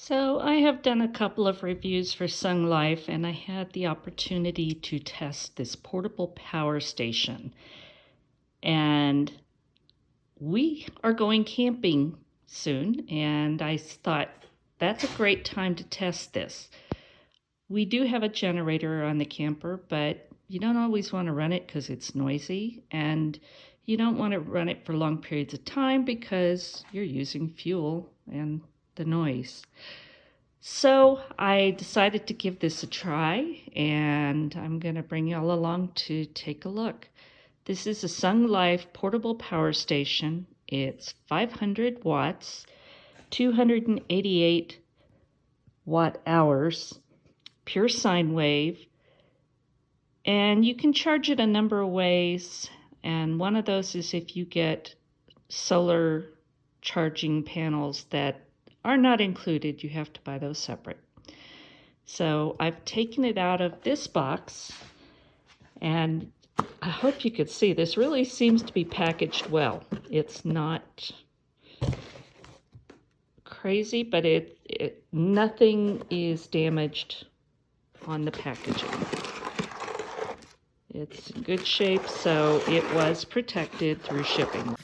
So I have done a couple of reviews for Sunglife, and I had the opportunity to test this portable power station. And we are going camping soon, and I thought that's a great time to test this. We do have a generator on the camper, but you don't always want to run it because it's noisy, and you don't want to run it for long periods of time because you're using fuel and the noise. So I decided to give this a try, and I'm going to bring you all along to take a look. This is a Sunglife Portable Power Station. It's 500 watts, 288 watt hours, pure sine wave, and you can charge it a number of ways, and one of those is if you get solar charging panels that are not included. You have to buy those separate. So I've taken it out of this box, and I hope you could see this really seems to be packaged well. It's not crazy, but nothing is damaged on the packaging. It's in good shape, so it was protected through shipping.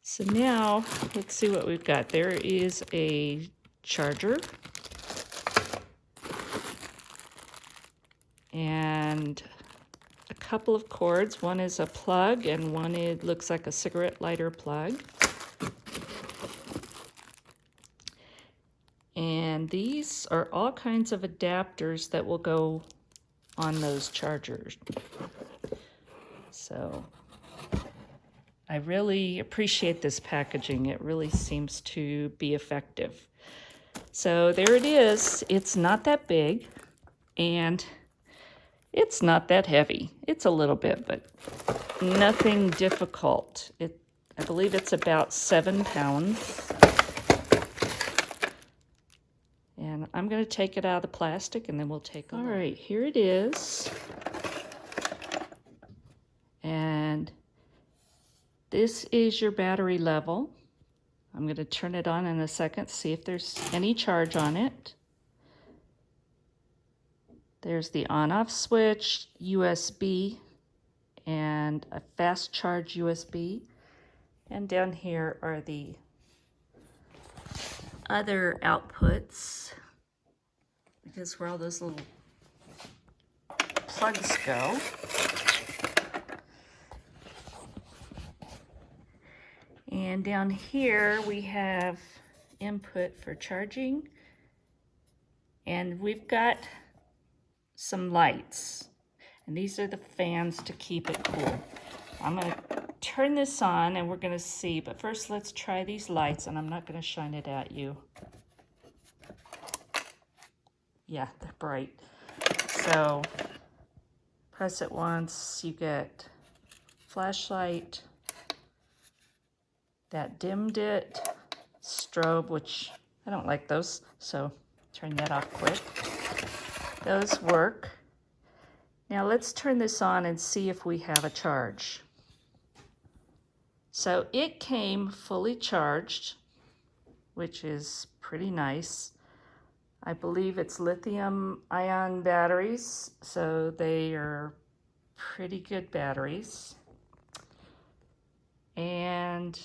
So now, let's see what we've got. There is a charger and a couple of cords. One is a plug and one it looks like a cigarette lighter plug. And these are all kinds of adapters that will go on those chargers. So I really appreciate this packaging. It really seems to be effective. So there it is. It's not that big and it's not that heavy. It's a little bit, but nothing difficult. I believe it's about 7 pounds. And I'm going to take it out of the plastic and then we'll take a look. All right, here it is. And this is your battery level. I'm going to turn it on in a second, see if there's any charge on it. There's the on-off switch, USB, and a fast charge USB. And down here are the other outputs. Because where all those little plugs go. And down here we have input for charging, and we've got some lights, and these are the fans to keep it cool. I'm going to turn this on and we're going to see, but first let's try these lights, and I'm not going to shine it at you. Yeah, they're bright. So press it once, you get flashlight. That dimmed it, strobe, which I don't like those, so turn that off quick. Those work. Now let's turn this on and see if we have a charge. So it came fully charged, which is pretty nice. I believe it's lithium-ion batteries, so they are pretty good batteries. And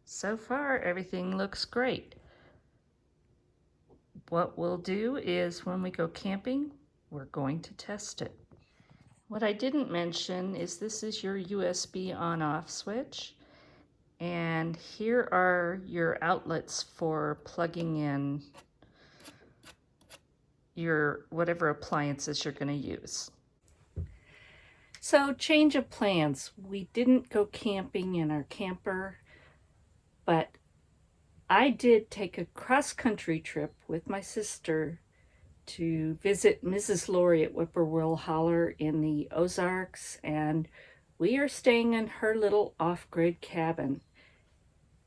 so far, everything looks great. What we'll do is when we go camping, we're going to test it. What I didn't mention is this is your USB on-off switch. And here are your outlets for plugging in your whatever appliances you're going to use. So change of plans. We didn't go camping in our camper, but I did take a cross-country trip with my sister to visit Mrs. Lori at Whippoorwill Holler in the Ozarks, and we are staying in her little off-grid cabin.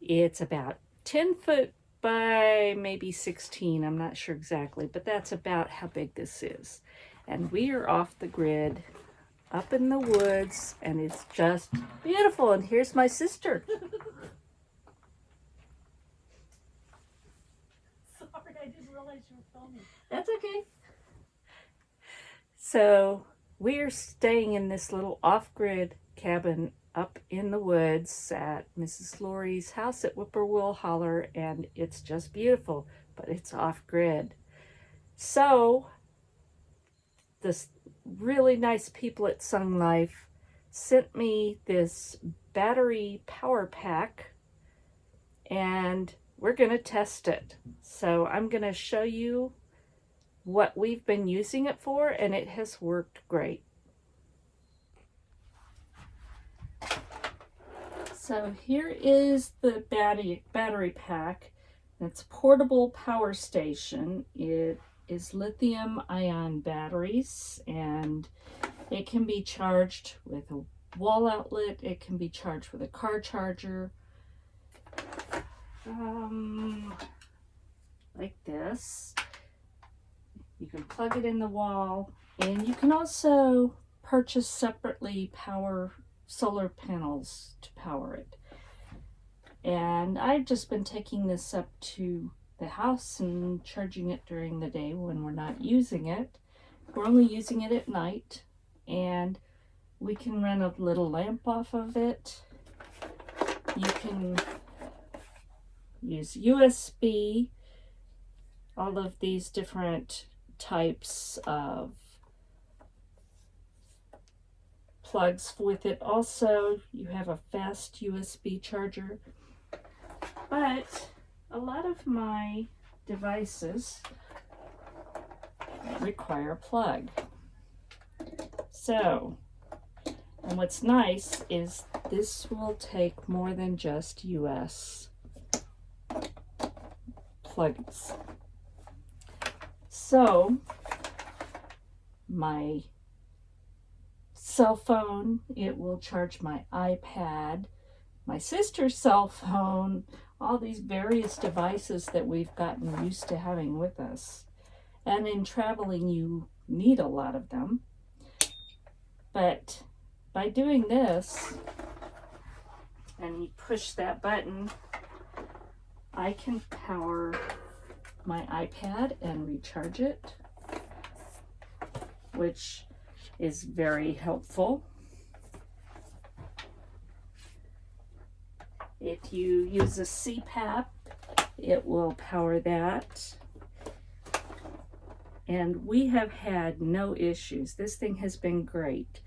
It's about 10 foot by maybe 16, I'm not sure exactly, but that's about how big this is. And we are off the grid, up in the woods, and it's just beautiful. And here's my sister. Sorry. That's okay. So we're staying in this little off-grid cabin up in the woods at Mrs. Laurie's house at Whippoorwill Holler, and it's just beautiful, but it's off-grid. So the really nice people at Sunglife sent me this battery power pack, and we're going to test it. So I'm going to show you what we've been using it for, and it has worked great. So here is the battery pack. It's a portable power station. It is lithium-ion batteries, and it can be charged with a wall outlet. It can be charged with a car charger, like this. You can plug it in the wall, and you can also purchase separately solar panels to power it. And I've just been taking this up to the house and charging it during the day when we're not using it. We're only using it at night, and we can run a little lamp off of it. You can use USB, all of these different types of plugs with it. Also, you have a fast USB charger, but a lot of my devices require a plug. So, and what's nice is this will take more than just US plugs. So, my cell phone, it will charge my iPad, my sister's cell phone, all these various devices that we've gotten used to having with us. And in traveling, you need a lot of them. But by doing this, and you push that button, I can power my iPad and recharge it, which is very helpful. If you use a CPAP, it will power that. And we have had no issues. This thing has been great.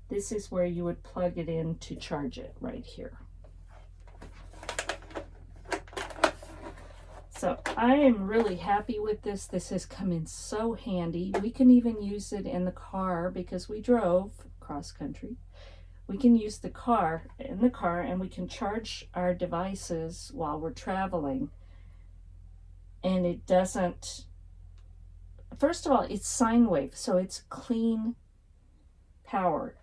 This is where you would plug it in to charge it right here. So I am really happy with this. This has come in so handy. We can even use it in the car because we drove cross country. We can use the car and we can charge our devices while we're traveling. And it doesn't, first of all, it's sine wave, so it's clean power.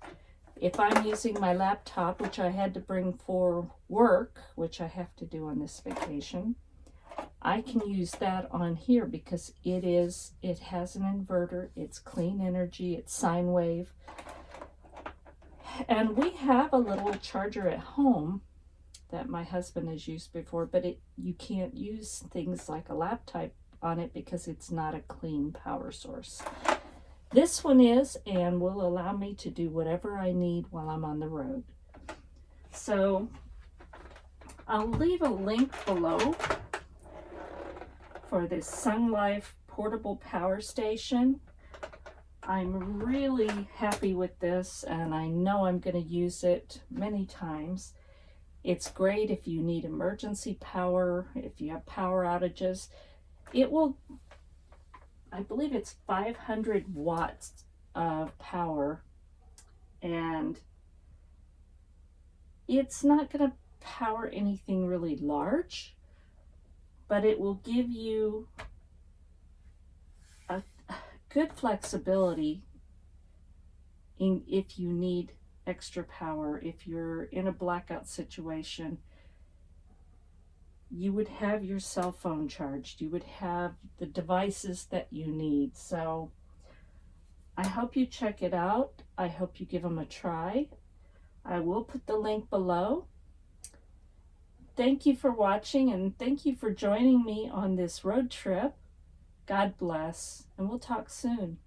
If I'm using my laptop, which I had to bring for work, which I have to do on this vacation, I can use that on here because it has an inverter, it's clean energy, it's sine wave. And we have a little charger at home that my husband has used before, but you can't use things like a laptop on it because it's not a clean power source. This one is, and will allow me to do whatever I need while I'm on the road. So I'll leave a link below for this Sunglife Portable Power Station. I'm really happy with this, and I know I'm going to use it many times. It's great if you need emergency power, if you have power outages. It will, I believe it's 500 watts of power, and it's not going to power anything really large, but it will give you a good flexibility if you need extra power. If you're in a blackout situation, you would have your cell phone charged. You would have the devices that you need. So I hope you check it out. I hope you give them a try. I will put the link below. thank you for watching, and thank you for joining me on this road trip. God bless, and we'll talk soon.